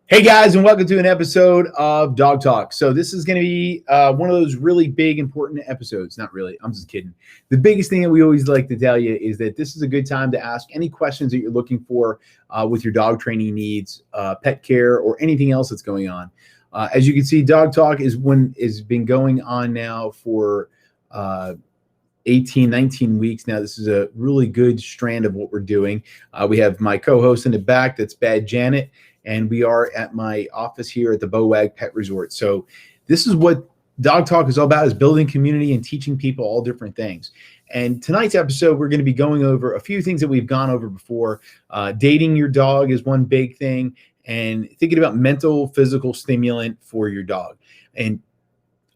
Hey guys, and welcome to an episode of Dog Talk. So this is going to be one of those really big, important episodes. Not really, I'm just kidding. The biggest thing that we always like to tell you is that this is a good time to ask any questions that you're looking for with your dog training needs, pet care, or anything else that's going on. As you can see, Dog Talk is been going on now for 18, 19 weeks now. This is a really good strand of what we're doing. We have my co-host in the back, that's Bad Janet. And we are at my office here at the Bowwag Pet Resort. So this is what Dog Talk is all about, is building community and teaching people all different things. And tonight's episode, we're going to be going over a few things that we've gone over before. Dating your dog is one big thing, and thinking about mental, physical stimulant for your dog. And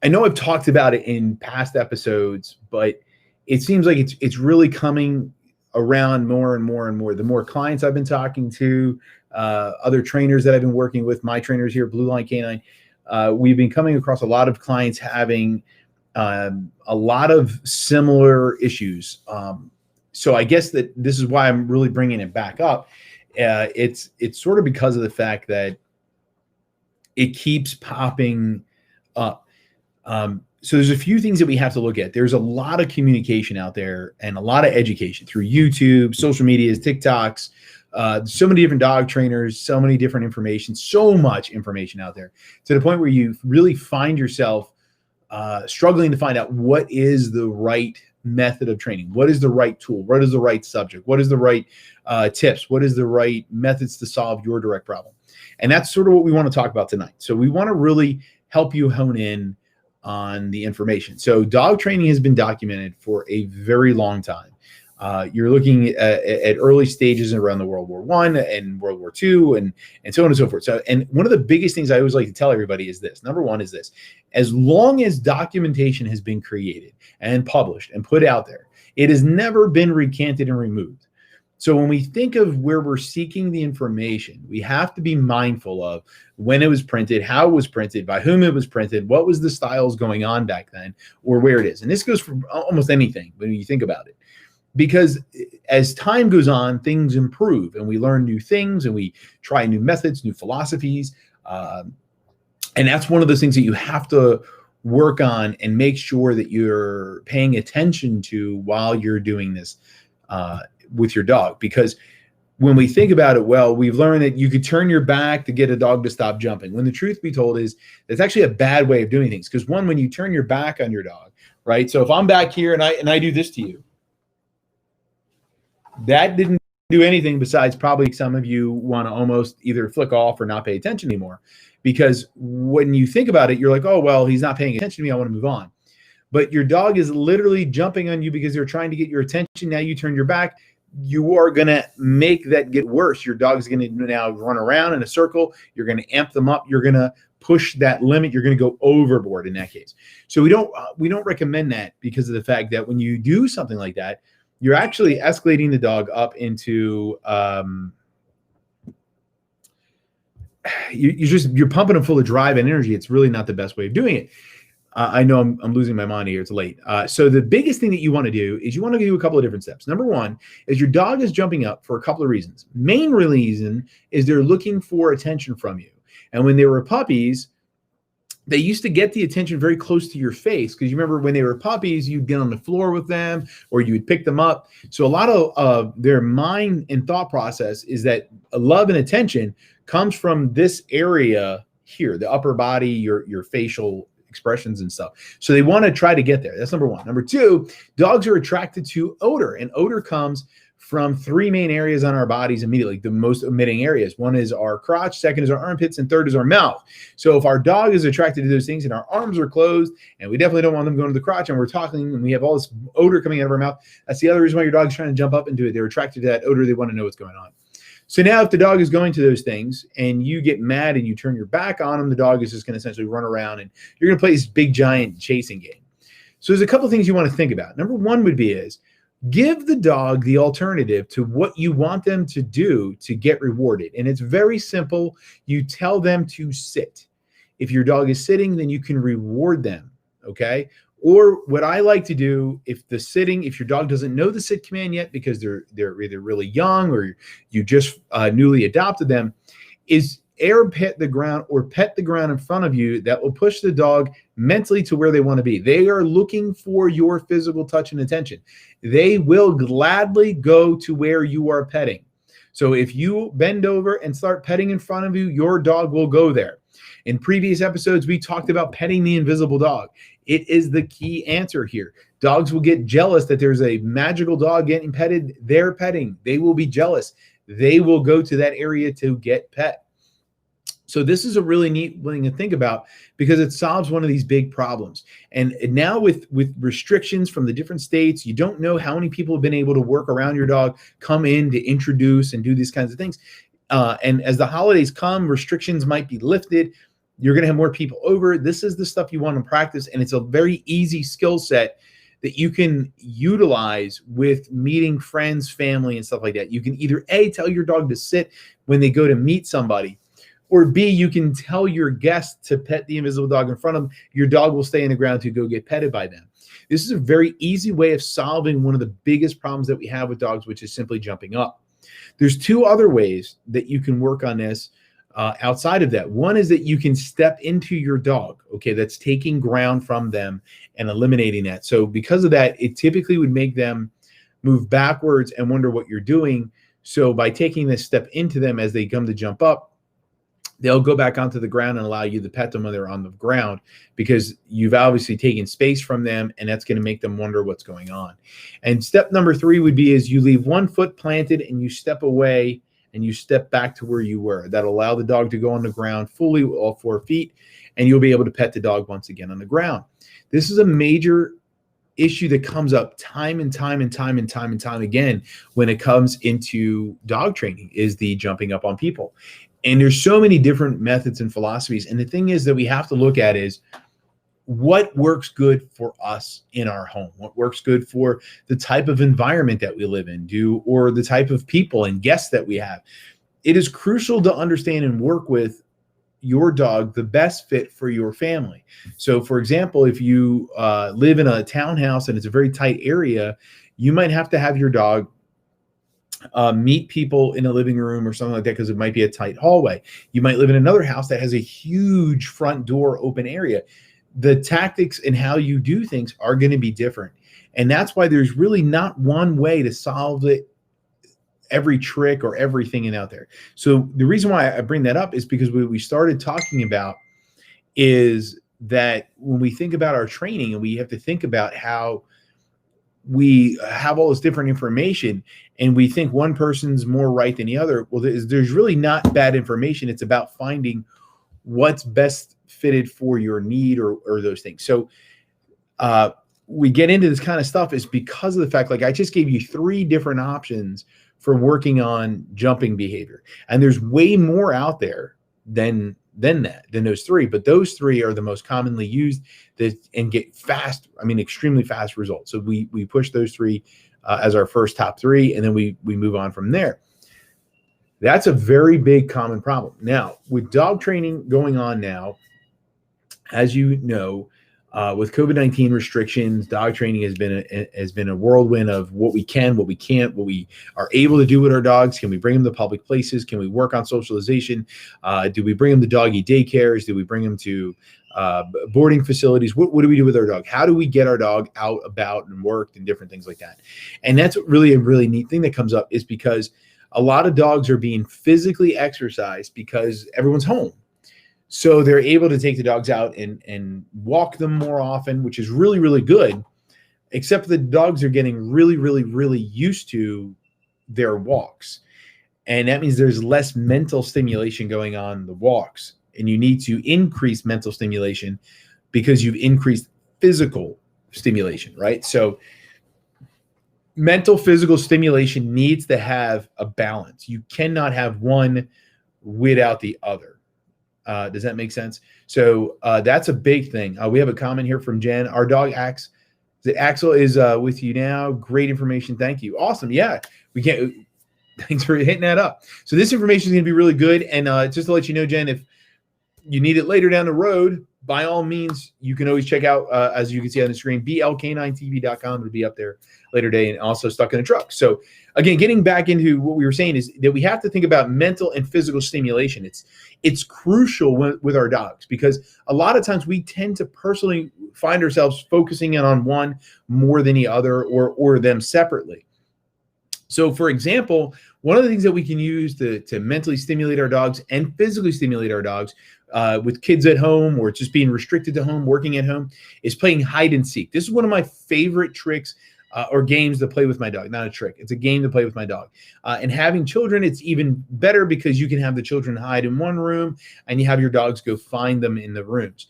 I know I've talked about it in past episodes, but it seems like it's really coming around more and more and more. The more clients I've been talking to, other trainers that I've been working with, my trainers here at Blue Line Canine, we've been coming across a lot of clients having a lot of similar issues. So I guess that this is why I'm really bringing it back up. It's sort of because of the fact that it keeps popping up. So there's a few things that we have to look at. There's a lot of communication out there and a lot of education through YouTube, social medias, TikToks, so many different dog trainers, so many different information, so much information out there, to the point where you really find yourself struggling to find out what is the right method of training, what is the right tool, what is the right subject, what is the right tips, what is the right methods to solve your direct problem. And that's sort of what we want to talk about tonight. So we want to really help you hone in on the information. So dog training has been documented for a very long time. You're looking at early stages around the World War I and World War II and so on and so forth. So, and one of the biggest things I always like to tell everybody is this. Number one is this: as long as documentation has been created and published and put out there, it has never been recanted and removed. So when we think of where we're seeking the information, we have to be mindful of when it was printed, how it was printed, by whom it was printed, what was the styles going on back then, or where it is. And this goes for almost anything when you think about it. Because as time goes on, things improve and we learn new things and we try new methods, new philosophies. And that's one of those things that you have to work on and make sure that you're paying attention to while you're doing this with your dog. Because when we think about it, well, we've learned that you could turn your back to get a dog to stop jumping, when the truth be told is that's actually a bad way of doing things. Because one, when you turn your back on your dog, right? So if I'm back here and I do this to you, that didn't do anything besides probably some of you want to almost either flick off or not pay attention anymore. Because when you think about it, you're like, oh, well, he's not paying attention to me, I want to move on. But your dog is literally jumping on you because they're trying to get your attention. Now you turn your back, you are going to make that get worse. Your dog's going to now run around in a circle. You're going to amp them up. You're going to push that limit. You're going to go overboard in that case. So we don't recommend that, because of the fact that when you do something like that, you're actually escalating the dog up into you're pumping them full of drive and energy. It's really not the best way of doing it. I know I'm losing my mind here. It's late. So the biggest thing that you want to do is you want to do a couple of different steps. Number one is your dog is jumping up for a couple of reasons. Main reason is they're looking for attention from you. And when they were puppies, they used to get the attention very close to your face, because you remember when they were puppies, you'd get on the floor with them or you would pick them up. So a lot of their mind and thought process is that love and attention comes from this area here, the upper body, your facial expressions and stuff. So they want to try to get there. That's number one. Number two, dogs are attracted to odor, and odor comes from three main areas on our bodies immediately, the most emitting areas. One is our crotch, second is our armpits, and third is our mouth. So if our dog is attracted to those things and our arms are closed, and we definitely don't want them going to the crotch, and we're talking and we have all this odor coming out of our mouth, that's the other reason why your dog's trying to jump up into it. They're attracted to that odor. They want to know what's going on. So now if the dog is going to those things and you get mad and you turn your back on them, the dog is just going to essentially run around and you're going to play this big giant chasing game. So there's a couple of things you want to think about. Number one would be is give the dog the alternative to what you want them to do to get rewarded. And it's very simple. You tell them to sit. If your dog is sitting, then you can reward them. Okay. Or what I like to do, if your dog doesn't know the sit command yet because they're either really young or you just newly adopted them, is air pet the ground or pet the ground in front of you, that will push the dog mentally to where they want to be. They are looking for your physical touch and attention. They will gladly go to where you are petting. So if you bend over and start petting in front of you, your dog will go there. In previous episodes, we talked about petting the invisible dog. It is the key answer here. Dogs will get jealous that there's a magical dog getting petted. They're petting. They will be jealous. They will go to that area to get pet. So this is a really neat thing to think about because it solves one of these big problems. And now with restrictions from the different states, you don't know how many people have been able to work around your dog, come in to introduce and do these kinds of things. And as the holidays come, restrictions might be lifted. You're going to have more people over. This is the stuff you want to practice. And it's a very easy skill set that you can utilize with meeting friends, family, and stuff like that. You can either A, tell your dog to sit when they go to meet somebody, or B, you can tell your guest to pet the invisible dog in front of them. Your dog will stay in the ground to go get petted by them. This is a very easy way of solving one of the biggest problems that we have with dogs, which is simply jumping up. There's two other ways that you can work on this outside of that. One is that you can step into your dog, okay, that's taking ground from them and eliminating that. So because of that, it typically would make them move backwards and wonder what you're doing. So by taking this step into them as they come to jump up, they'll go back onto the ground and allow you to pet them when they're on the ground because you've obviously taken space from them, and that's going to make them wonder what's going on. And step number 3 would be is you leave one foot planted and you step away and you step back to where you were. That'll allow the dog to go on the ground fully, all 4 feet, and you'll be able to pet the dog once again on the ground. This is a major issue that comes up time and time again when it comes into dog training is the jumping up on people. And there's so many different methods and philosophies. And the thing is that we have to look at is what works good for us in our home, what works good for the type of environment that we live in, or the type of people and guests that we have. It is crucial to understand and work with your dog the best fit for your family. So for example, if you live in a townhouse and it's a very tight area, you might have to have your dog meet people in a living room or something like that because it might be a tight hallway. You might live in another house that has a huge front door open area. The tactics and how you do things are going to be different. And that's why there's really not one way to solve it, every trick or everything in out there. So the reason why I bring that up is because what we started talking about is that when we think about our training and we have to think about how we have all this different information and we think one person's more right than the other. Well, there's really not bad information. It's about finding what's best fitted for your need or those things. So we get into this kind of stuff is because of the fact, like I just gave you 3 different options for working on jumping behavior. And there's way more out there than those 3, but those 3 are the most commonly used and get fast, extremely fast results. So we push those 3 as our first top 3, and then we move on from there. That's a very big common problem. Now, with dog training going on now, as you know, with COVID-19 restrictions, dog training has been a whirlwind of what we can, what we can't, what we are able to do with our dogs. Can we bring them to public places? Can we work on socialization? Do we bring them to doggy daycares? Do we bring them to boarding facilities? What do we do with our dog? How do we get our dog out, about, and worked and different things like that? And that's really a really neat thing that comes up is because a lot of dogs are being physically exercised because everyone's home. So they're able to take the dogs out and walk them more often, which is really, really good, except the dogs are getting really, really, really used to their walks. And that means there's less mental stimulation going on the walks. And you need to increase mental stimulation because you've increased physical stimulation, right? So mental, physical stimulation needs to have a balance. You cannot have one without the other. Does that make sense? So that's a big thing. We have a comment here from Jen. Our dog Axel is with you now. Great information. Thank you. Awesome. Yeah, we can't. Thanks for hitting that up. So this information is going to be really good. And just to let you know, Jen, if you need it later down the road, by all means, you can always check out, as you can see on the screen, blk9tv.com. It'll be up there later today, and also Stuck in a Truck. So again, getting back into what we were saying is that we have to think about mental and physical stimulation. It's crucial with our dogs, because a lot of times we tend to personally find ourselves focusing in on one more than the other, or them separately. So for example, one of the things that we can use to mentally stimulate our dogs and physically stimulate our dogs with kids at home, or just being restricted to home, working at home, is playing hide and seek. This is one of my favorite tricks or games to play with my dog. Not a trick. It's a game to play with my dog. And having children, it's even better, because you can have the children hide in one room and you have your dogs go find them in the rooms.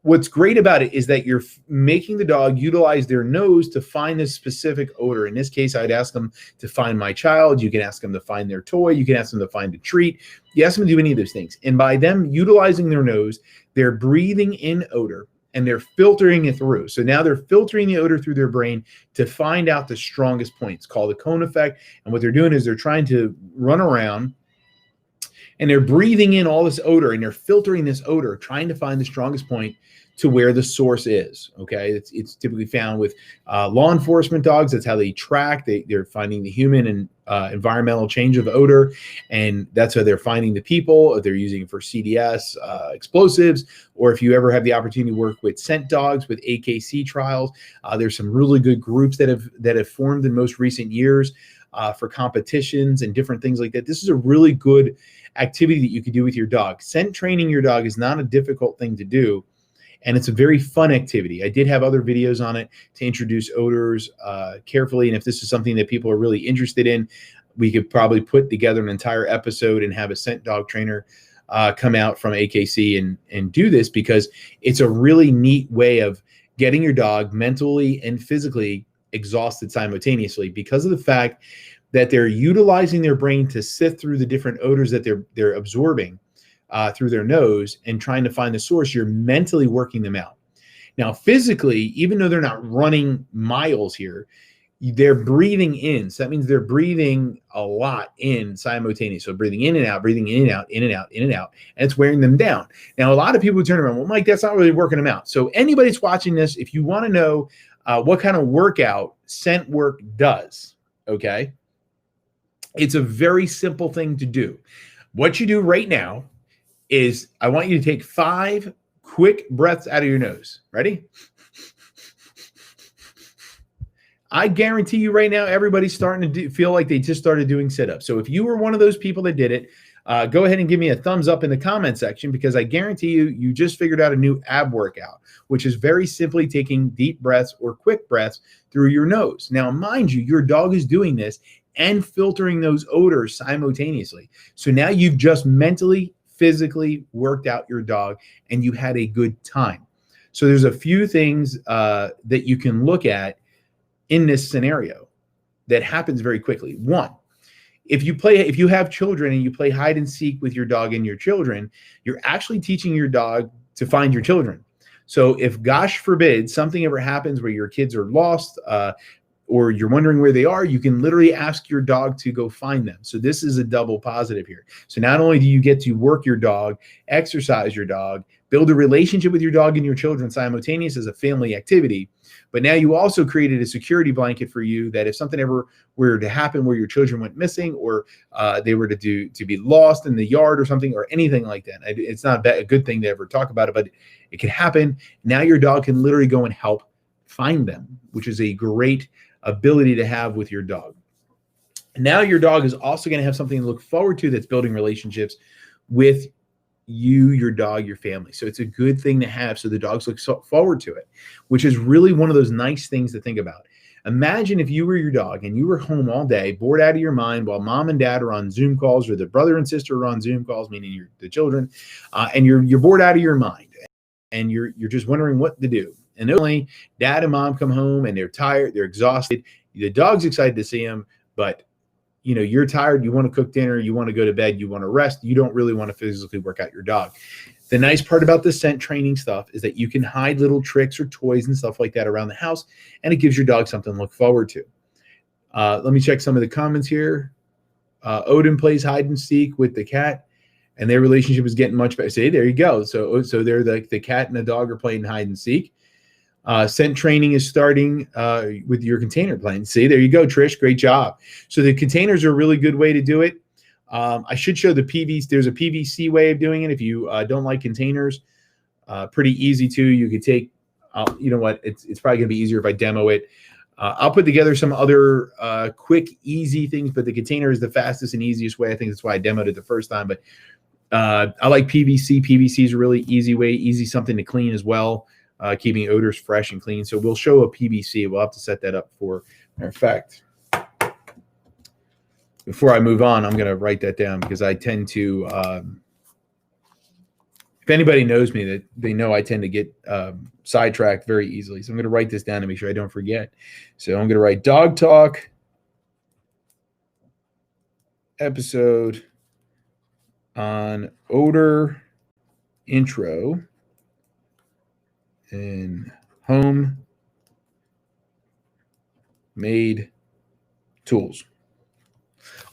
What's great about it is that you're making the dog utilize their nose to find this specific odor. In this case, I'd ask them to find my child. You can ask them to find their toy. You can ask them to find a treat. You ask them to do any of those things. And by them utilizing their nose, they're breathing in odor and they're filtering it through. So now they're filtering the odor through their brain to find out the strongest points, called the cone effect. And what they're doing is they're trying to run around and they're breathing in all this odor, and they're filtering this odor, trying to find the strongest point to where the source is. Okay, it's typically found with law enforcement dogs. That's how they track. They're finding the human and environmental change of odor, and that's how they're finding the people. They're using it for CDS, explosives, or if you ever have the opportunity to work with scent dogs with AKC trials, there's some really good groups that have formed in most recent years for competitions and different things like that. This is a really good activity that you could do with your dog. Scent training your dog is not a difficult thing to do, and it's a very fun activity. I did have other videos on it to introduce odors carefully, and if this is something that people are really interested in, we could probably put together an entire episode and have a scent dog trainer come out from AKC and do this, because it's a really neat way of getting your dog mentally and physically exhausted simultaneously, because of the fact that they're utilizing their brain to sift through the different odors that they're absorbing through their nose and trying to find the source. You're mentally working them out. Now, physically, even though they're not running miles here, they're breathing in. So that means they're breathing a lot in simultaneously. So breathing in and out, breathing in and out, in and out, in and out, and it's wearing them down. Now, a lot of people turn around, well, Mike, that's not really working them out. So anybody that's watching this, if you want to know what kind of workout scent work does, okay, it's a very simple thing to do. What you do right now is I want you to take 5 quick breaths out of your nose. Ready? I guarantee you right now, everybody's starting to feel like they just started doing sit-ups. So if you were one of those people that did it, go ahead and give me a thumbs up in the comment section, because I guarantee you just figured out a new ab workout, which is very simply taking deep breaths or quick breaths through your nose. Now, mind you, your dog is doing this and filtering those odors simultaneously. So now you've just mentally, physically worked out your dog, and you had a good time. So there's a few things that you can look at in this scenario that happens very quickly. One, if you have children and you play hide and seek with your dog and your children, you're actually teaching your dog to find your children. So if, gosh forbid, something ever happens where your kids are lost, or you're wondering where they are, you can literally ask your dog to go find them. So this is a double positive here. So not only do you get to work your dog, exercise your dog, build a relationship with your dog and your children simultaneous as a family activity, but now you also created a security blanket for you that if something ever were to happen where your children went missing, or they were to be lost in the yard or something, or anything like that. It's not a good thing to ever talk about it, but it can happen. Now your dog can literally go and help find them, which is a great ability to have with your dog. Now your dog is also going to have something to look forward to that's building relationships with you, your dog, your family. So it's a good thing to have, so the dogs look forward to it, which is really one of those nice things to think about. Imagine if you were your dog and you were home all day, bored out of your mind, while mom and dad are on Zoom calls, or the brother and sister are on Zoom calls, meaning the children, and you're bored out of your mind, and you're just wondering what to do. And only dad and mom come home and they're tired, they're exhausted. The dog's excited to see them, but you're tired. You want to cook dinner. You want to go to bed. You want to rest. You don't really want to physically work out your dog. The nice part about the scent training stuff is that you can hide little tricks or toys and stuff like that around the house, and it gives your dog something to look forward to. Let me check some of the comments here. Odin plays hide and seek with the cat. and their relationship is getting much better. See, there you go. So they're the cat and the dog are playing hide and seek. Scent training is starting with your container plan. See, there you go, Trish. Great job. So the containers are a really good way to do it. I should show the PVC. There's a PVC way of doing it. If you don't like containers, pretty easy too. You could take, you know what? It's probably gonna be easier if I demo it. I'll put together some other quick, easy things, but the container is the fastest and easiest way. I think that's why I demoed it the first time. But I like PVC. PVC is a really easy way, easy something to clean as well, keeping odors fresh and clean. So we'll show a PVC. We'll have to set that up for matter of fact. Before I move on, I'm going to write that down because I tend to, if anybody knows me, that they know I tend to get sidetracked very easily. So I'm going to write this down to make sure I don't forget. So I'm going to write Dog Talk episode on odor intro and home made tools.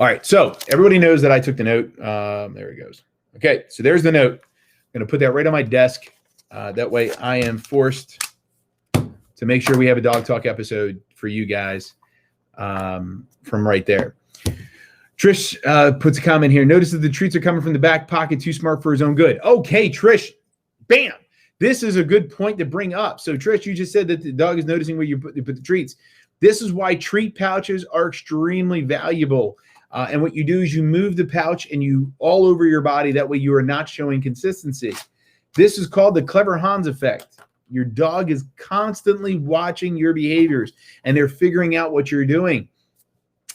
All right, so everybody knows that I took the note. There it goes. Okay, so there's the note. I'm going to put that right on my desk. That way I am forced to make sure we have a Dog Talk episode for you guys from right there. Trish puts a comment here. Notice that the treats are coming from the back pocket, too smart for his own good. Okay, Trish, bam. This is a good point to bring up. So, Trish, you just said that the dog is noticing where you put the treats. This is why treat pouches are extremely valuable. And what you do is you move the pouch and you all over your body. That way you are not showing consistency. This is called the Clever Hans effect. Your dog is constantly watching your behaviors and they're figuring out what you're doing.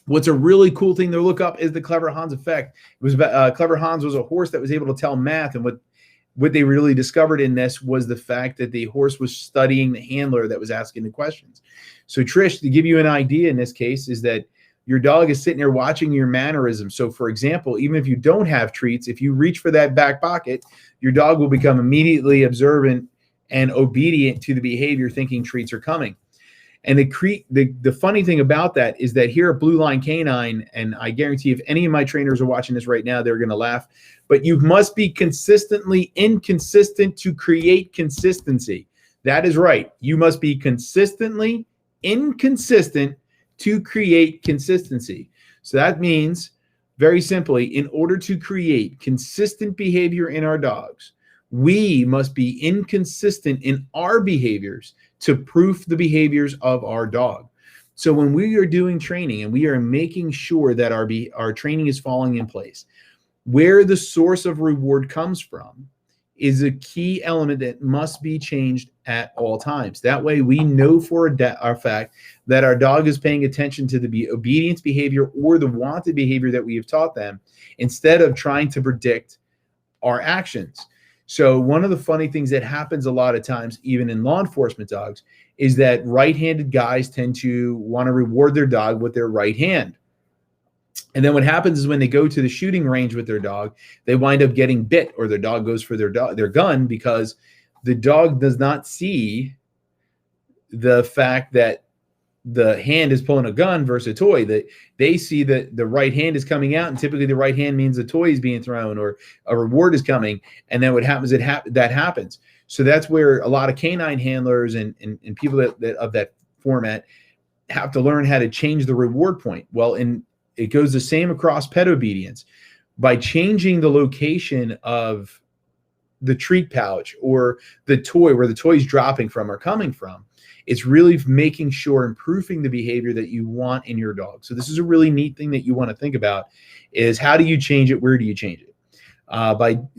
What's a really cool thing to look up is the Clever Hans effect. It was Clever Hans was a horse that was able to tell math, and what they really discovered in this was the fact that the horse was studying the handler that was asking the questions. So Trish, to give you an idea in this case, is that your dog is sitting there watching your mannerisms. So for example, even if you don't have treats, if you reach for that back pocket, your dog will become immediately observant and obedient to the behavior, thinking treats are coming. And the funny thing about that is that here at Blue Line Canine, and I guarantee if any of my trainers are watching this right now, they're going to laugh, but you must be consistently inconsistent to create consistency. That is right. You must be consistently inconsistent to create consistency. So that means, very simply, in order to create consistent behavior in our dogs, we must be inconsistent in our behaviors to proof the behaviors of our dog. So when we are doing training and we are making sure that our training is falling in place, where the source of reward comes from is a key element that must be changed at all times. That way we know for a fact that our dog is paying attention to the obedience behavior or the wanted behavior that we have taught them, instead of trying to predict our actions. So one of the funny things that happens a lot of times, even in law enforcement dogs, is that right-handed guys tend to want to reward their dog with their right hand. And then what happens is when they go to the shooting range with their dog, they wind up getting bit, or their dog goes for their gun, because the dog does not see the fact that the hand is pulling a gun versus a toy. That they see that the right hand is coming out, and typically the right hand means a toy is being thrown or a reward is coming. And then what happens, that happens. So that's where a lot of canine handlers and people that of that format have to learn how to change the reward point. Well, it goes the same across pet obedience. By changing the location of the treat pouch or the toy, where the toy is dropping from or coming from, it's really making sure and proofing the behavior that you want in your dog. So this is a really neat thing that you want to think about, is how do you change it? Where do you change it?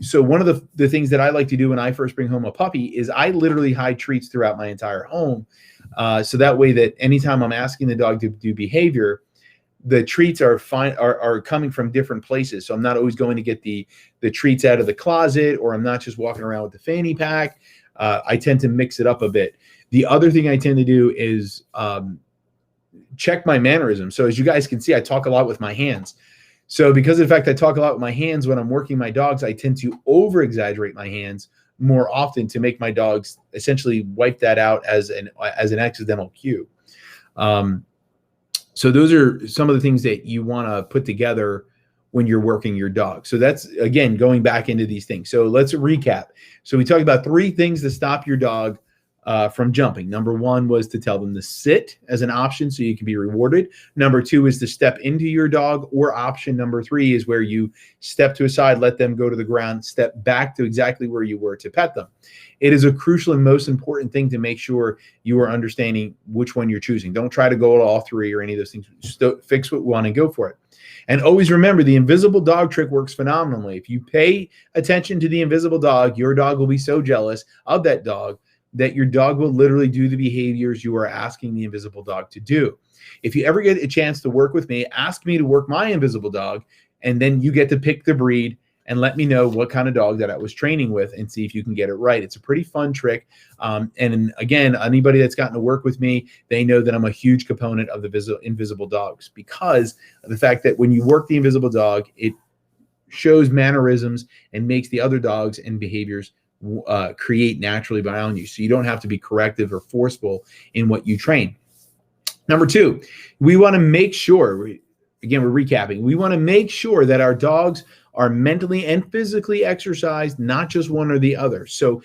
So one of the things that I like to do when I first bring home a puppy is I literally hide treats throughout my entire home. So that way that anytime I'm asking the dog to do behavior, the treats are coming from different places. So I'm not always going to get the treats out of the closet, or I'm not just walking around with the fanny pack. I tend to mix it up a bit. The other thing I tend to do is check my mannerisms. So as you guys can see, I talk a lot with my hands. So because of the fact I talk a lot with my hands when I'm working my dogs, I tend to over-exaggerate my hands more often to make my dogs essentially wipe that out as an accidental cue. So those are some of the things that you want to put together when you're working your dog. So that's, again, going back into these things. So let's recap. So we talked about 3 things to stop your dog from jumping. Number 1 was to tell them to sit as an option so you can be rewarded. Number 2 is to step into your dog, or option number 3 is where you step to a side, let them go to the ground, step back to exactly where you were to pet them. It is a crucial and most important thing to make sure you are understanding which one you're choosing. Don't try to go to all 3 or any of those things. Just fix what you want and go for it. And always remember, the invisible dog trick works phenomenally. If you pay attention to the invisible dog, your dog will be so jealous of that dog that your dog will literally do the behaviors you are asking the invisible dog to do. If you ever get a chance to work with me, ask me to work my invisible dog, and then you get to pick the breed and let me know what kind of dog that I was training with and see if you can get it right. It's a pretty fun trick. And again, anybody that's gotten to work with me, they know that I'm a huge component of the invisible dogs, because of the fact that when you work the invisible dog, it shows mannerisms and makes the other dogs and behaviors create naturally around you. So you don't have to be corrective or forceful in what you train. Number 2, we want to make sure, again, we're recapping, we want to make sure that our dogs are mentally and physically exercised, not just one or the other. So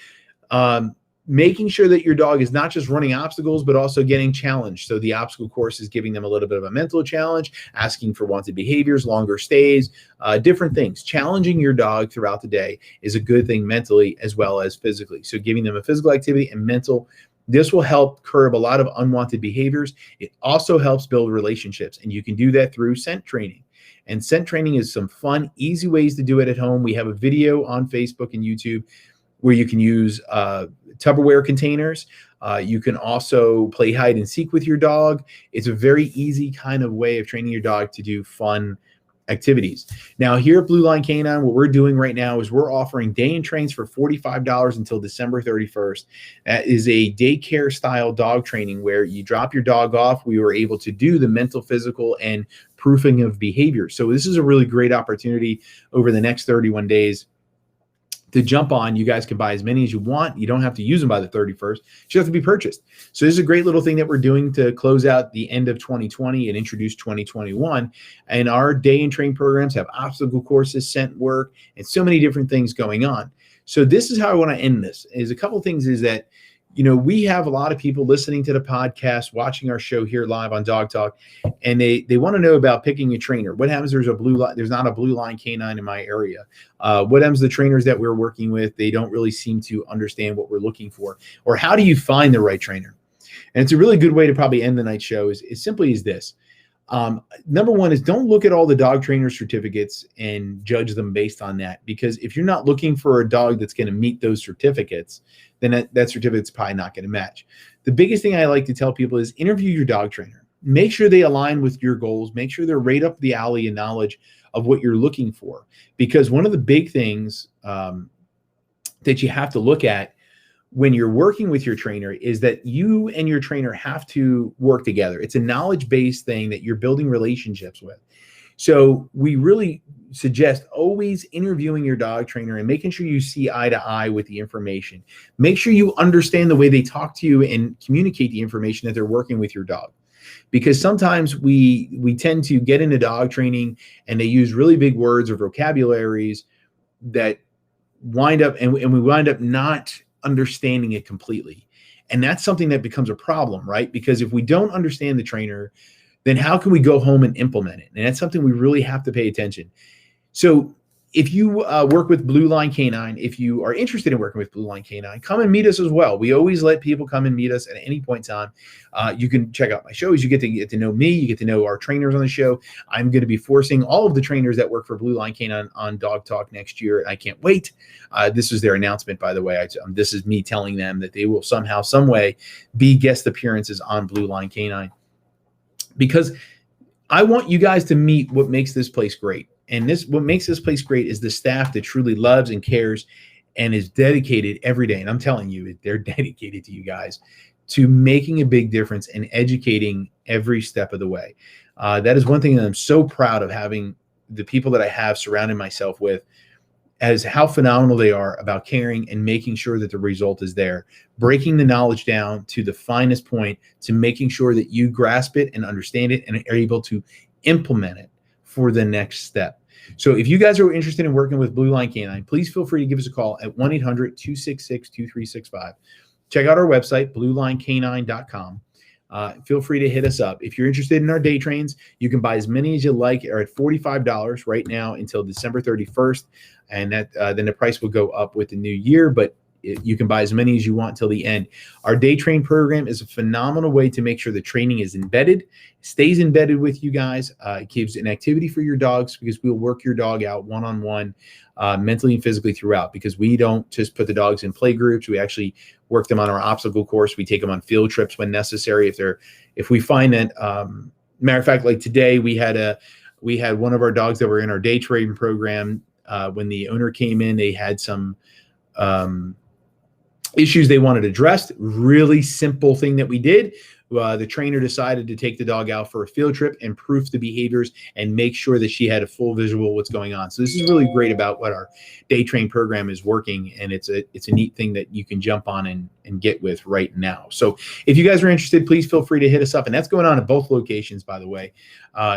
making sure that your dog is not just running obstacles, but also getting challenged. So the obstacle course is giving them a little bit of a mental challenge, asking for wanted behaviors, longer stays, different things. Challenging your dog throughout the day is a good thing mentally as well as physically. So giving them a physical activity and mental, this will help curb a lot of unwanted behaviors. It also helps build relationships, and you can do that through scent training. And scent training is some fun, easy ways to do it at home. We have a video on Facebook and YouTube where you can use Tupperware containers. You can also play hide and seek with your dog. It's a very easy kind of way of training your dog to do fun activities. Now, here at Blue Line Canine, what we're doing right now is we're offering day and trains for $45 until December 31st. That is a daycare style dog training where you drop your dog off. We were able to do the mental, physical, and proofing of behavior. So this is a really great opportunity over the next 31 days to jump on. You guys can buy as many as you want. You don't have to use them by the 31st. You have to be purchased. So this is a great little thing that we're doing to close out the end of 2020 and introduce 2021. And our day and train programs have obstacle courses, scent work, and so many different things going on. So this is how I want to end this. Is a couple of things is that, you know, we have a lot of people listening to the podcast, watching our show here live on Dog Talk, and they want to know about picking a trainer. What happens? There's not a Blue Line Canine in my area. What happens? The trainers that we're working with, they don't really seem to understand what we're looking for, or how do you find the right trainer? And it's a really good way to probably end the night show is simply as this. Number 1 is don't look at all the dog trainer certificates and judge them based on that, because if you're not looking for a dog that's going to meet those certificates, then that certificate's probably not going to match. The biggest thing I like to tell people is interview your dog trainer. Make sure they align with your goals. Make sure they're right up the alley in knowledge of what you're looking for, because one of the big things that you have to look at when you're working with your trainer is that you and your trainer have to work together. It's a knowledge-based thing that you're building relationships with. So we really suggest always interviewing your dog trainer and making sure you see eye to eye with the information. Make sure you understand the way they talk to you and communicate the information that they're working with your dog. Because sometimes we tend to get into dog training and they use really big words or vocabularies that wind up, and we wind up not understanding it completely. And that's something that becomes a problem, right? Because if we don't understand the trainer, then how can we go home and implement it? And that's something we really have to pay attention. So if you work with Blue Line Canine, if you are interested in working with Blue Line Canine, come and meet us as well. We always let people come and meet us at any point in time. You can check out my shows. You get to know me. You get to know our trainers on the show. I'm going to be forcing all of the trainers that work for Blue Line Canine on Dog Talk next year, and I can't wait. This is their announcement, by the way. This is me telling them that they will somehow, some way, be guest appearances on Blue Line Canine, because I want you guys to meet what makes this place great. And what makes this place great is the staff that truly loves and cares and is dedicated every day. And I'm telling you, they're dedicated to you guys, to making a big difference and educating every step of the way. That is one thing that I'm so proud of, having the people that I have surrounded myself with, as how phenomenal they are about caring and making sure that the result is there, breaking the knowledge down to the finest point, to making sure that you grasp it and understand it and are able to implement it for the next step. So if you guys are interested in working with Blue Line Canine, please feel free to give us a call at 1-800-266-2365. Check out our website, bluelinecanine.com. Feel free to hit us up. If you're interested in our day trains, you can buy as many as you like. They're at $45 right now until December 31st. And that then the price will go up with the new year, but you can buy as many as you want till the end. Our day train program is a phenomenal way to make sure the training is embedded, stays embedded with you guys. It gives an activity for your dogs because we'll work your dog out one-on-one, mentally and physically throughout, because we don't just put the dogs in play groups. We actually work them on our obstacle course. We take them on field trips when necessary. If we find that, matter of fact, like today we had one of our dogs that were in our day training program. When the owner came in, they had some issues they wanted addressed. Really simple thing that we did. The trainer decided to take the dog out for a field trip and proof the behaviors and make sure that she had a full visual of what's going on. So this is really great about what our day train program is working, and it's a neat thing that you can jump on and get with right now. So if you guys are interested, please feel free to hit us up. And that's going on at both locations, by the way,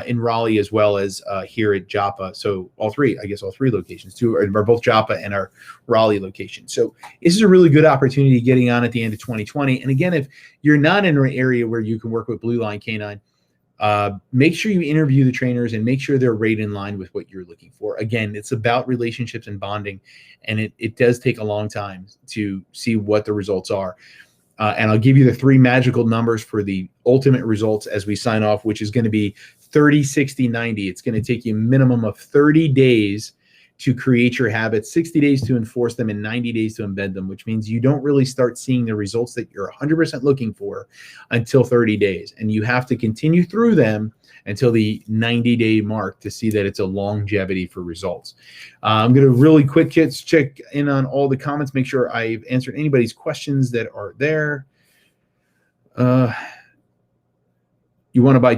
in Raleigh as well as here at Joppa. So all three locations, too, are both Joppa and our Raleigh location. So this is a really good opportunity getting on at the end of 2020. And again, if you're not in an area where you can work with Blue Line Canine, make sure you interview the trainers and make sure they're right in line with what you're looking for. Again, it's about relationships and bonding, and it does take a long time to see what the results are. And I'll give you the 3 magical numbers for the ultimate results as we sign off, which is going to be 30, 60, 90. It's going to take you a minimum of 30 days to create your habits, 60 days to enforce them, and 90 days to embed them, which means you don't really start seeing the results that you're 100% looking for until 30 days. And you have to continue through them until the 90-day mark to see that it's a longevity for results. I'm going to really quick check in on all the comments, make sure I've answered anybody's questions that are there. You want to buy...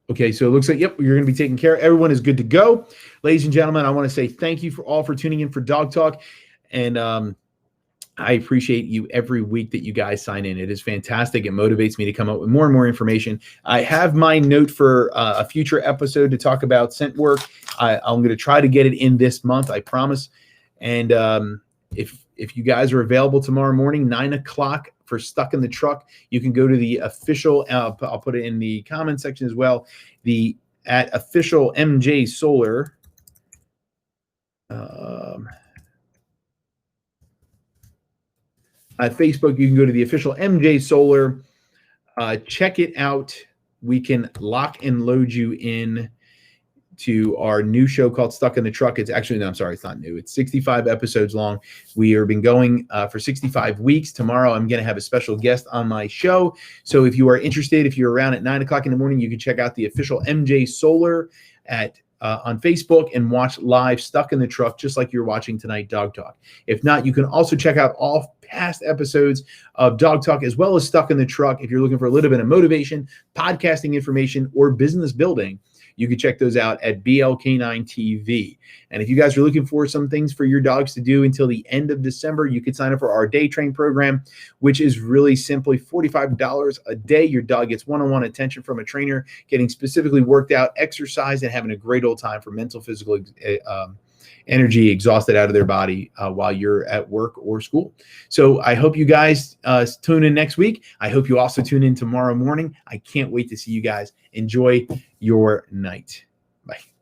Okay, so it looks like, yep, you're going to be taken care of. Everyone is good to go. Ladies and gentlemen, I want to say thank you for tuning in for Dog Talk. And I appreciate you every week that you guys sign in. It is fantastic. It motivates me to come up with more and more information. I have my note for a future episode to talk about scent work. I'm going to try to get it in this month, I promise. And if you guys are available tomorrow morning, 9 o'clock, for Stuck in the Truck, you can go to the official, I'll put it in the comment section as well, at official MJ Solar. At Facebook, you can go to the official MJ Solar. Check it out. We can lock and load you in to our new show called Stuck in the Truck. It's actually, no, I'm sorry, it's not new. It's 65 episodes long. We have been going for 65 weeks. Tomorrow, I'm going to have a special guest on my show. So if you are interested, if you're around at 9 o'clock in the morning, you can check out the official MJ Solar on Facebook and watch live Stuck in the Truck, just like you're watching tonight, Dog Talk. If not, you can also check out all past episodes of Dog Talk as well as Stuck in the Truck. If you're looking for a little bit of motivation, podcasting information, or business building, you can check those out at BLK9 TV. And if you guys are looking for some things for your dogs to do until the end of December, you can sign up for our day train program, which is really simply $45 a day. Your dog gets one-on-one attention from a trainer, getting specifically worked out, exercise, and having a great old time for mental, physical energy exhausted out of their body while you're at work or school. So I hope you guys tune in next week. I hope you also tune in tomorrow morning. I can't wait to see you guys. Enjoy your night. Bye.